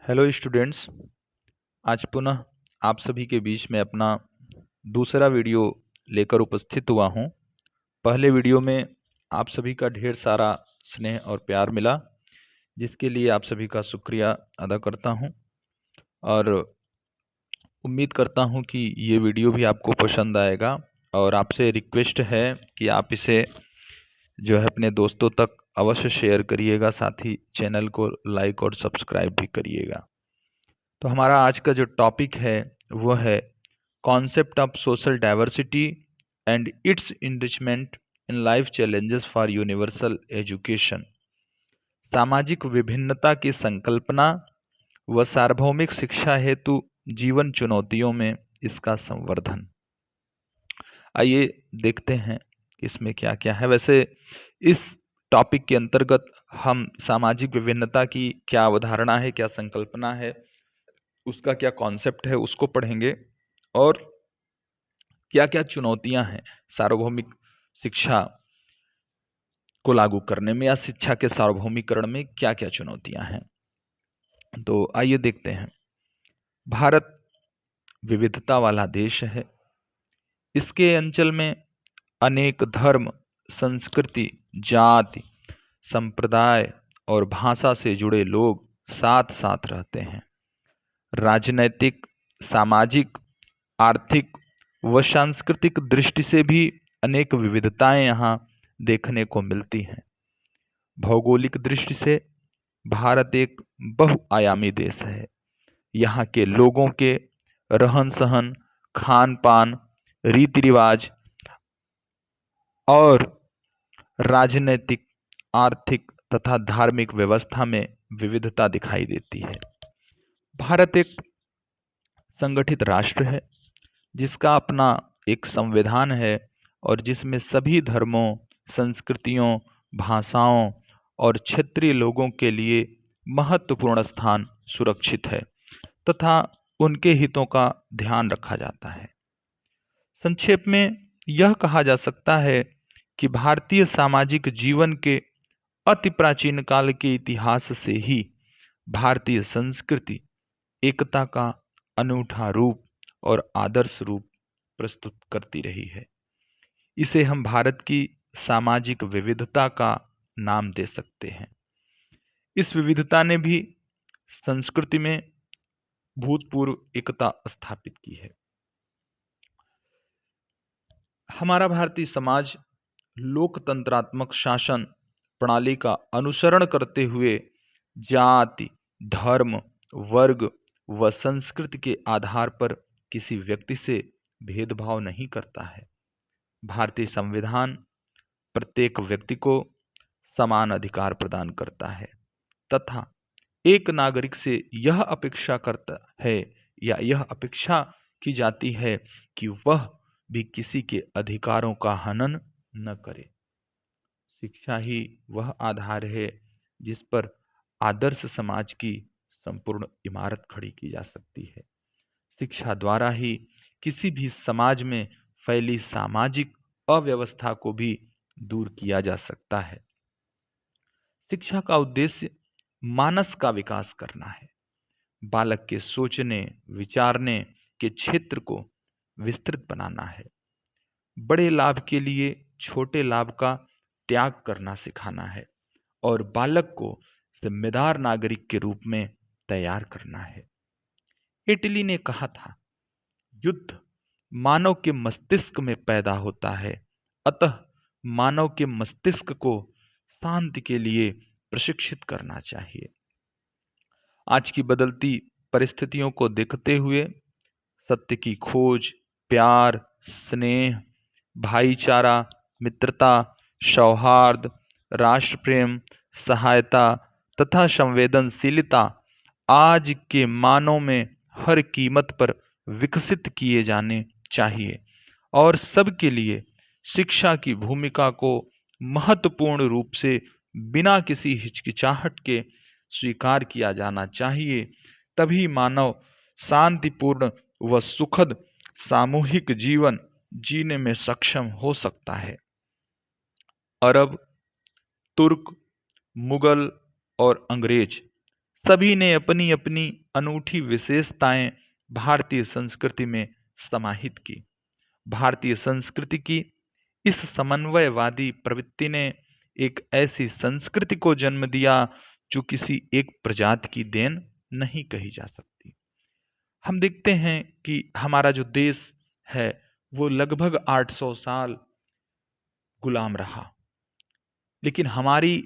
Hello students. आज पुनः आप सभी के बीच में अपना दूसरा वीडियो लेकर उपस्थित हुआ हूं। पहले वीडियो में आप सभी का ढेर सारा स्नेह और प्यार मिला, जिसके लिए आप सभी का शुक्रिया अदा करता हूं और उम्मीद करता हूं कि ये वीडियो भी आपको पसंद आएगा। और आपसे रिक्वेस्ट है कि आप इसे जो है अपने दोस्तों तक अवश्य शेयर करिएगा, साथ ही चैनल को लाइक और सब्सक्राइब भी करिएगा। तो हमारा आज का जो टॉपिक है वो है concept of social diversity and it's enrichment in life challenges for universal education. सामाजिक विभिन्नता की संकल्पना व सार्वभौमिक शिक्षा हेतु जीवन चुनौतियों में इसका संवर्धन। आइए देखते हैं इसमें क्या क्या है। वैसे इस टॉपिक के अंतर्गत हम सामाजिक विभिन्नता की क्या अवधारणा है, क्या संकल्पना है, उसका क्या कॉन्सेप्ट है, उसको पढ़ेंगे और क्या क्या चुनौतियां हैं सार्वभौमिक शिक्षा को लागू करने में या शिक्षा के सार्वभौमिकरण में क्या क्या चुनौतियां हैं। तो आइए देखते हैं। भारत विविधता वाला देश है। इसके अंचल में अनेक धर्म, संस्कृति, जाति, संप्रदाय और भाषा से जुड़े लोग साथ साथ रहते हैं। राजनैतिक, सामाजिक, आर्थिक व सांस्कृतिक दृष्टि से भी अनेक विविधताएं यहाँ देखने को मिलती हैं। भौगोलिक दृष्टि से भारत एक बहुआयामी देश है। यहाँ के लोगों के रहन सहन, खान पान, रीति रिवाज और राजनैतिक, आर्थिक तथा धार्मिक व्यवस्था में विविधता दिखाई देती है। भारत एक संगठित राष्ट्र है जिसका अपना एक संविधान है और जिसमें सभी धर्मों, संस्कृतियों, भाषाओं और क्षेत्रीय लोगों के लिए महत्वपूर्ण स्थान सुरक्षित है तथा उनके हितों का ध्यान रखा जाता है। संक्षेप में यह कहा जा सकता है कि भारतीय सामाजिक जीवन के अति प्राचीन काल के इतिहास से ही भारतीय संस्कृति एकता का अनूठा रूप और आदर्श रूप प्रस्तुत करती रही है। इसे हम भारत की सामाजिक विविधता का नाम दे सकते हैं। इस विविधता ने भी संस्कृति में भूतपूर्व एकता स्थापित की है। हमारा भारतीय समाज लोकतंत्रात्मक शासन प्रणाली का अनुसरण करते हुए जाति, धर्म, वर्ग व संस्कृति के आधार पर किसी व्यक्ति से भेदभाव नहीं करता है। भारतीय संविधान प्रत्येक व्यक्ति को समान अधिकार प्रदान करता है तथा एक नागरिक से यह अपेक्षा करता है या यह अपेक्षा की जाती है कि वह भी किसी के अधिकारों का हनन न करे। शिक्षा ही वह आधार है जिस पर आदर्श समाज की संपूर्ण इमारत खड़ी की जा सकती है। शिक्षा द्वारा ही किसी भी समाज में फैली सामाजिक अव्यवस्था को भी दूर किया जा सकता है। शिक्षा का उद्देश्य मानस का विकास करना है। बालक के सोचने, विचारने के क्षेत्र को विस्तृत बनाना है। बड़े लाभ के लिए छोटे लाभ का त्याग करना सिखाना है और बालक को जिम्मेदार नागरिक के रूप में तैयार करना है। इटली ने कहा था, युद्ध मानव के मस्तिष्क में पैदा होता है, अतः मानव के मस्तिष्क को शांति के लिए प्रशिक्षित करना चाहिए। आज की बदलती परिस्थितियों को देखते हुए सत्य की खोज, प्यार, स्नेह, भाईचारा, मित्रता, सौहार्द, राष्ट्र प्रेम, सहायता तथा संवेदनशीलता आज के मानव में हर कीमत पर विकसित किए जाने चाहिए और सबके लिए शिक्षा की भूमिका को महत्वपूर्ण रूप से बिना किसी हिचकिचाहट के स्वीकार किया जाना चाहिए। तभी मानव शांतिपूर्ण व सुखद सामूहिक जीवन जीने में सक्षम हो सकता है। अरब, तुर्क, मुगल और अंग्रेज सभी ने अपनी अपनी अनूठी विशेषताएं भारतीय संस्कृति में समाहित की। भारतीय संस्कृति की इस समन्वयवादी प्रवृत्ति ने एक ऐसी संस्कृति को जन्म दिया जो किसी एक प्रजाति की देन नहीं कही जा सकती। हम देखते हैं कि हमारा जो देश है वो लगभग 800 साल गुलाम रहा, लेकिन हमारी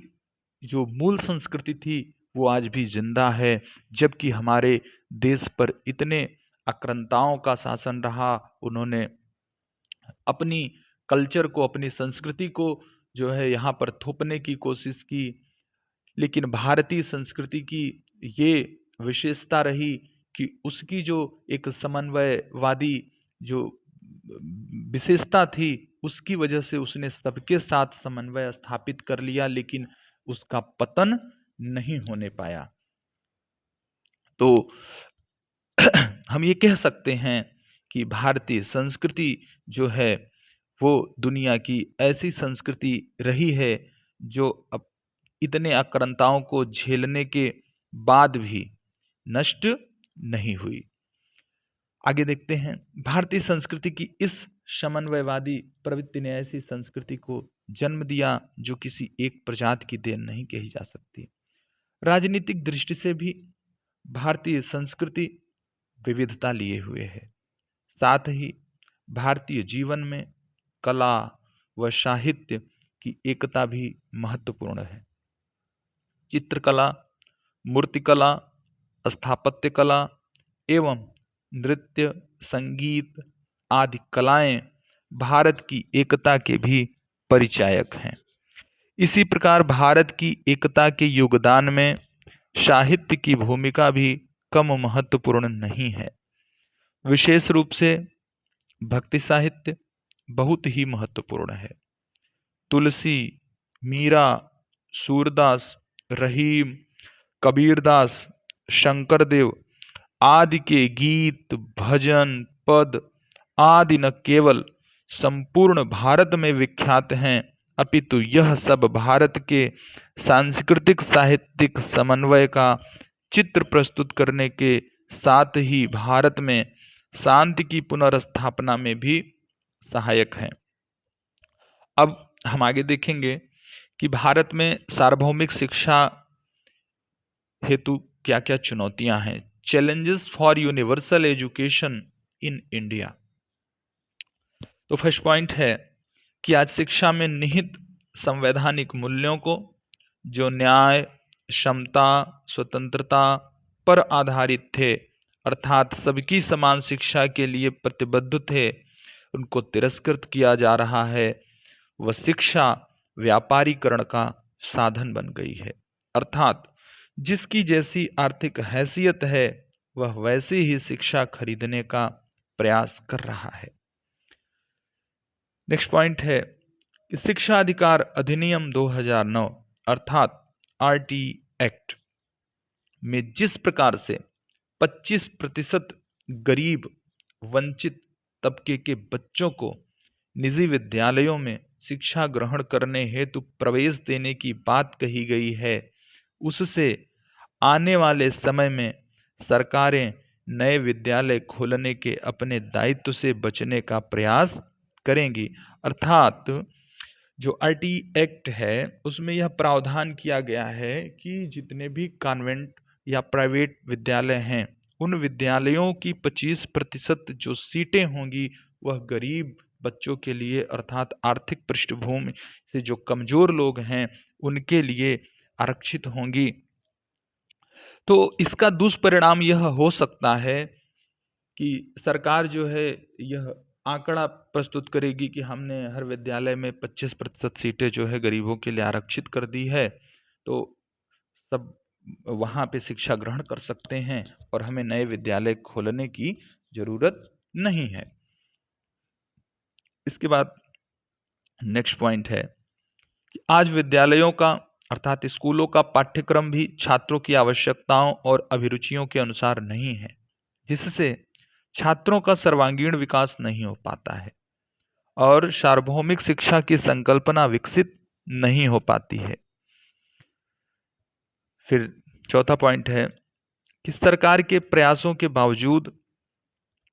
जो मूल संस्कृति थी वो आज भी जिंदा है। जबकि हमारे देश पर इतने आक्रांताओं का शासन रहा, उन्होंने अपनी कल्चर को, अपनी संस्कृति को जो है यहाँ पर थोपने की कोशिश की, लेकिन भारतीय संस्कृति की ये विशेषता रही कि उसकी जो एक समन्वयवादी जो विशेषता थी, उसकी वजह से उसने सबके साथ समन्वय स्थापित कर लिया, लेकिन उसका पतन नहीं होने पाया। तो हम ये कह सकते हैं कि भारतीय संस्कृति जो है वो दुनिया की ऐसी संस्कृति रही है जो अब इतने आक्रांताओं को झेलने के बाद भी नष्ट नहीं हुई। आगे देखते हैं, भारतीय संस्कृति की इस समन्वयवादी प्रवृत्ति ने ऐसी संस्कृति को जन्म दिया जो किसी एक प्रजाति की देन नहीं कही जा सकती। राजनीतिक दृष्टि से भी भारतीय संस्कृति विविधता लिए हुए है। साथ ही भारतीय जीवन में कला व साहित्य की एकता भी महत्वपूर्ण है। चित्रकला, मूर्तिकला, स्थापत्य कला एवं नृत्य, संगीत आदि कलाएं भारत की एकता के भी परिचायक हैं। इसी प्रकार भारत की एकता के योगदान में साहित्य की भूमिका भी कम महत्वपूर्ण नहीं है। विशेष रूप से भक्ति साहित्य बहुत ही महत्वपूर्ण है। तुलसी, मीरा, सूरदास, रहीम, कबीरदास, शंकरदेव आदि के गीत, भजन, पद आदि न केवल संपूर्ण भारत में विख्यात हैं, अपितु यह सब भारत के सांस्कृतिक साहित्यिक समन्वय का चित्र प्रस्तुत करने के साथ ही भारत में शांति की पुनर्स्थापना में भी सहायक हैं। अब हम आगे देखेंगे कि भारत में सार्वभौमिक शिक्षा हेतु क्या क्या चुनौतियां हैं। Challenges for universal education in India. तो फर्स्ट पॉइंट है कि आज शिक्षा में निहित संवैधानिक मूल्यों को, जो न्याय, समता, स्वतंत्रता पर आधारित थे, अर्थात सबकी समान शिक्षा के लिए प्रतिबद्ध थे, उनको तिरस्कृत किया जा रहा है। वह शिक्षा व्यापारीकरण का साधन बन गई है, अर्थात जिसकी जैसी आर्थिक हैसियत है वह वैसी ही शिक्षा खरीदने का प्रयास कर रहा है। नेक्स्ट पॉइंट है कि शिक्षा अधिकार अधिनियम 2009 अर्थात आरटी एक्ट में जिस प्रकार से 25% गरीब वंचित तबके के बच्चों को निजी विद्यालयों में शिक्षा ग्रहण करने हेतु प्रवेश देने की बात कही गई है, उससे आने वाले समय में सरकारें नए विद्यालय खोलने के अपने दायित्व से बचने का प्रयास करेंगी। अर्थात जो आरटी एक्ट है उसमें यह प्रावधान किया गया है कि जितने भी कॉन्वेंट या प्राइवेट विद्यालय हैं उन विद्यालयों की 25% जो सीटें होंगी वह गरीब बच्चों के लिए, अर्थात आर्थिक पृष्ठभूमि से जो कमजोर लोग हैं उनके लिए आरक्षित होंगी। तो इसका दुष्परिणाम यह हो सकता है कि सरकार जो है यह आंकड़ा प्रस्तुत करेगी कि हमने हर विद्यालय में 25% सीटें जो है गरीबों के लिए आरक्षित कर दी है, तो सब वहाँ पे शिक्षा ग्रहण कर सकते हैं और हमें नए विद्यालय खोलने की जरूरत नहीं है। इसके बाद नेक्स्ट पॉइंट है कि आज विद्यालयों का अर्थात स्कूलों का पाठ्यक्रम भी छात्रों की आवश्यकताओं और अभिरुचियों के अनुसार नहीं है, जिससे छात्रों का सर्वांगीण विकास नहीं हो पाता है और सार्वभौमिक शिक्षा की संकल्पना विकसित नहीं हो पाती है। फिर चौथा पॉइंट है कि सरकार के प्रयासों के बावजूद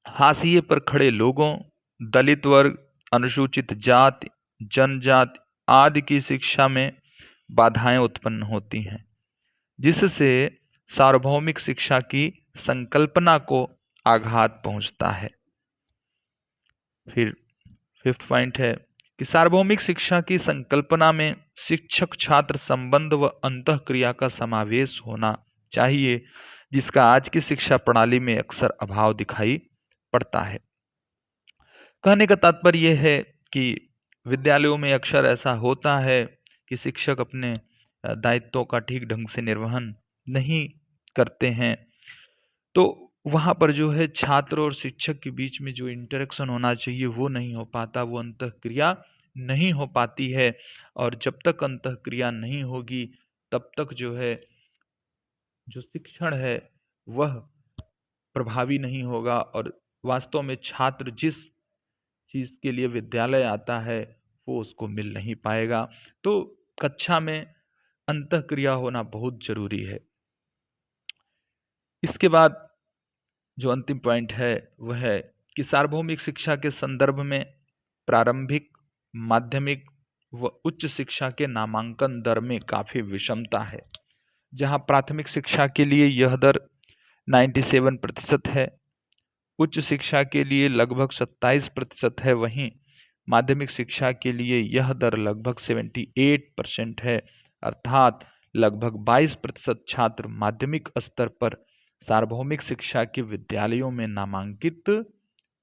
हाशिए पर खड़े लोगों, दलित वर्ग, अनुसूचित जाति, जनजाति आदि की शिक्षा में बाधाएं उत्पन्न होती हैं, जिससे सार्वभौमिक शिक्षा की संकल्पना को आघात पहुंचता है। फिर फिफ्थ पॉइंट है कि सार्वभौमिक शिक्षा की संकल्पना में शिक्षक छात्र संबंध व अंतःक्रिया का समावेश होना चाहिए, जिसका आज की शिक्षा प्रणाली में अक्सर अभाव दिखाई पड़ता है। कहने का तात्पर्य यह है कि विद्यालयों में अक्सर ऐसा होता है कि शिक्षक अपने दायित्वों का ठीक ढंग से निर्वहन नहीं करते हैं, तो वहाँ पर जो है छात्र और शिक्षक के बीच में जो इंटरेक्शन होना चाहिए वो नहीं हो पाता, वो अंतःक्रिया नहीं हो पाती है। और जब तक अंतःक्रिया नहीं होगी तब तक जो है जो शिक्षण है वह प्रभावी नहीं होगा, और वास्तव में छात्र जिस चीज के लिए विद्यालय आता है वो उसको मिल नहीं पाएगा। तो कक्षा में अंतःक्रिया होना बहुत जरूरी है। इसके बाद जो अंतिम पॉइंट है वह है कि सार्वभौमिक शिक्षा के संदर्भ में प्रारंभिक, माध्यमिक व उच्च शिक्षा के नामांकन दर में काफी विषमता है। जहां प्राथमिक शिक्षा के लिए यह दर 97% है, उच्च शिक्षा के लिए लगभग 27% है, वहीं माध्यमिक शिक्षा के लिए यह दर लगभग 78% है। अर्थात लगभग 22% छात्र माध्यमिक स्तर पर सार्वभौमिक शिक्षा के विद्यालयों में नामांकित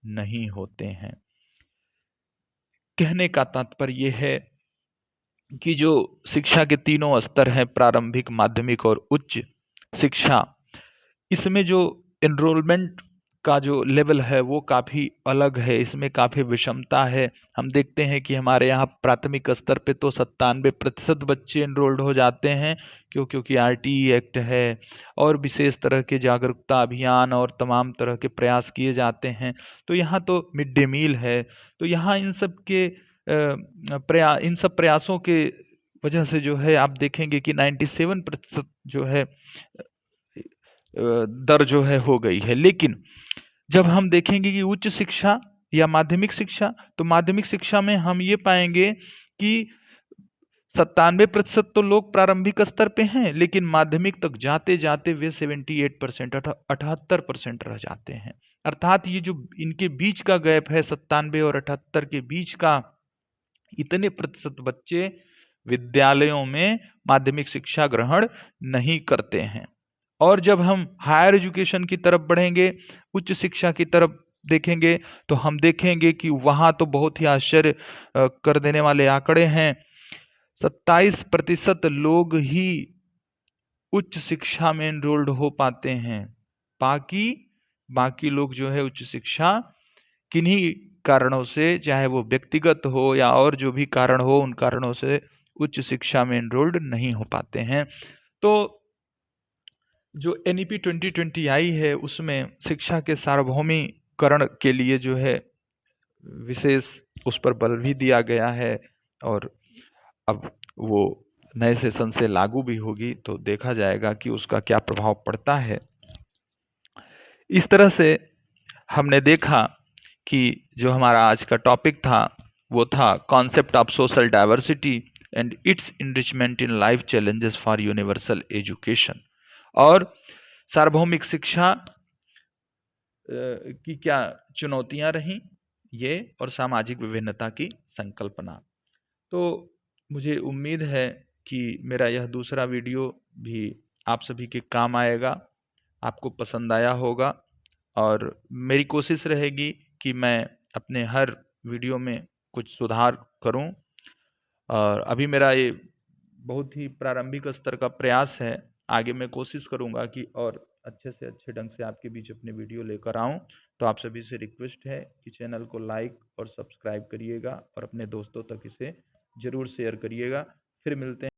नहीं होते हैं। कहने का तात्पर्य यह है कि जो शिक्षा के तीनों स्तर हैं, प्रारंभिक, माध्यमिक और उच्च शिक्षा, इसमें जो एनरोलमेंट का जो लेवल है वो काफ़ी अलग है, इसमें काफ़ी विषमता है। हम देखते हैं कि हमारे यहाँ प्राथमिक स्तर पे तो 97% बच्चे एनरोल्ड हो जाते हैं, क्योंकि आरटीई एक्ट है और विशेष तरह के जागरूकता अभियान और तमाम तरह के प्रयास किए जाते हैं। तो यहाँ तो मिड डे मील है, तो यहाँ इन सब प्रयासों के वजह से जो है आप देखेंगे कि 97% जो है दर जो है हो गई है। लेकिन जब हम देखेंगे कि उच्च शिक्षा या माध्यमिक शिक्षा, तो माध्यमिक शिक्षा में हम ये पाएंगे कि 97% तो लोग प्रारंभिक स्तर पे हैं, लेकिन माध्यमिक तक जाते जाते वे 78%, 78% रह जाते हैं। अर्थात ये जो इनके बीच का गैप है 97 और 78 के बीच का, इतने प्रतिशत बच्चे विद्यालयों में माध्यमिक शिक्षा ग्रहण नहीं करते हैं। और जब हम हायर एजुकेशन की तरफ बढ़ेंगे, उच्च शिक्षा की तरफ देखेंगे, तो हम देखेंगे कि वहां तो बहुत ही आश्चर्य कर देने वाले आंकड़े हैं। 27% लोग ही उच्च शिक्षा में एनरोल्ड हो पाते हैं। बाकी बाकी लोग जो है उच्च शिक्षा किन्हीं कारणों से, चाहे वो व्यक्तिगत हो या और जो भी कारण हो, उन कारणों से उच्च शिक्षा में एनरोल्ड नहीं हो पाते हैं। तो जो एनईपी 2020 आई है उसमें शिक्षा के सार्वभौमिकरण के लिए जो है विशेष उस पर बल भी दिया गया है, और अब वो नए सेशन से लागू भी होगी, तो देखा जाएगा कि उसका क्या प्रभाव पड़ता है। इस तरह से हमने देखा कि जो हमारा आज का टॉपिक था वो था concept of social diversity and it's enrichment in life challenges for universal education, और सार्वभौमिक शिक्षा की क्या चुनौतियां रहीं ये, और सामाजिक विभिन्नता की संकल्पना। तो मुझे उम्मीद है कि मेरा यह दूसरा वीडियो भी आप सभी के काम आएगा, आपको पसंद आया होगा, और मेरी कोशिश रहेगी कि मैं अपने हर वीडियो में कुछ सुधार करूं। और अभी मेरा ये बहुत ही प्रारंभिक स्तर का प्रयास है, आगे मैं कोशिश करूंगा कि और अच्छे से अच्छे ढंग से आपके बीच अपने वीडियो लेकर आऊं। तो आप सभी से रिक्वेस्ट है कि चैनल को लाइक और सब्सक्राइब करिएगा और अपने दोस्तों तक इसे ज़रूर शेयर करिएगा। फिर मिलते हैं।